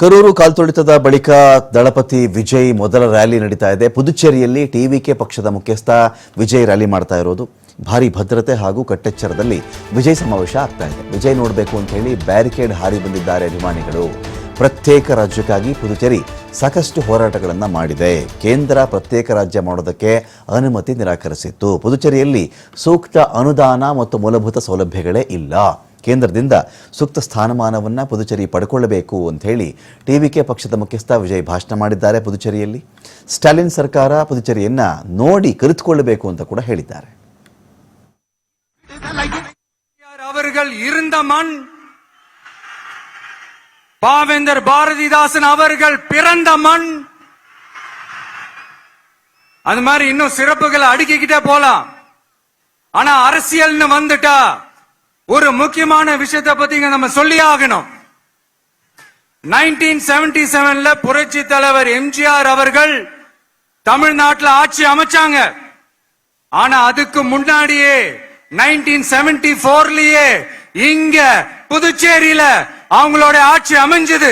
ಕರೂರು ಕಾಲ್ತುಳಿತದ ಬಳಿಕ ದಳಪತಿ ವಿಜಯ್ ಮೊದಲ ರ್ಯಾಲಿ ನಡೀತಾ ಇದೆ. ಪುದುಚೇರಿಯಲ್ಲಿ ಟಿವಿಕೆ ಪಕ್ಷದ ಮುಖ್ಯಸ್ಥ ವಿಜಯ್ ರ್ಯಾಲಿ ಮಾಡ್ತಾ ಇರೋದು. ಭಾರಿ ಭದ್ರತೆ ಹಾಗೂ ಕಟ್ಟೆಚ್ಚರದಲ್ಲಿ ವಿಜಯ್ ಸಮಾವೇಶ ಆಗ್ತಾ ಇದೆ. ವಿಜಯ್ ನೋಡಬೇಕು ಅಂತ ಹೇಳಿ ಬ್ಯಾರಿಕೇಡ್ ಹಾರಿ ಬಂದಿದ್ದಾರೆ ಅಭಿಮಾನಿಗಳು. ಪ್ರತ್ಯೇಕ ರಾಜ್ಯಕ್ಕಾಗಿ ಪುದುಚೇರಿ ಸಾಕಷ್ಟು ಹೋರಾಟಗಳನ್ನು ಮಾಡಿದೆ. ಕೇಂದ್ರ ಪ್ರತ್ಯೇಕ ರಾಜ್ಯ ಮಾಡೋದಕ್ಕೆ ಅನುಮತಿ ನಿರಾಕರಿಸಿತ್ತು. ಪುದುಚೇರಿಯಲ್ಲಿ ಸೂಕ್ತ ಅನುದಾನ ಮತ್ತು ಮೂಲಭೂತ ಸೌಲಭ್ಯಗಳೇ ಇಲ್ಲ. ಕೇಂದ್ರದಿಂದ ಸೂಕ್ತ ಸ್ಥಾನಮಾನವನ್ನು ಪುದುಚೇರಿ ಪಡ್ಕೊಳ್ಳಬೇಕು ಅಂತ ಹೇಳಿ ಟಿವಿಕೆ ಪಕ್ಷದ ಮುಖ್ಯಸ್ಥ ವಿಜಯ್ ಭಾಷಣ ಮಾಡಿದ್ದಾರೆ. ಪುದುಚೇರಿಯಲ್ಲಿ ಸ್ಟಾಲಿನ್ ಸರ್ಕಾರ ಪುದುಚೇರಿಯನ್ನ ನೋಡಿ ಕರೆದುಕೊಳ್ಳಬೇಕು ಅಂತ ಕೂಡ ಹೇಳಿದ್ದಾರೆ. அவர்கள் இருந்த மண், பாவேந்தர் பாரதிதாசன் அவர்கள் பிறந்த மண். அது மாதிரி இன்னும் சிறப்புகளை அடுக்கிக்கிட்டே போலாம். ஆனா அரசியல்னு வந்துட்டா ஒரு முக்கியமான விஷயத்தை பத்தி நம்ம சொல்லி ஆகணும். 1977ல புரட்சி தலைவர் எம்ஜிஆர் அவர்கள் தமிழ்நாட்டில் ஆட்சி அமைச்சாங்க. ஆனா அதுக்கு முன்னாடியே 1974லயே இங்க புதுச்சேரியில அவங்களோட ஆட்சி அமைஞ்சது.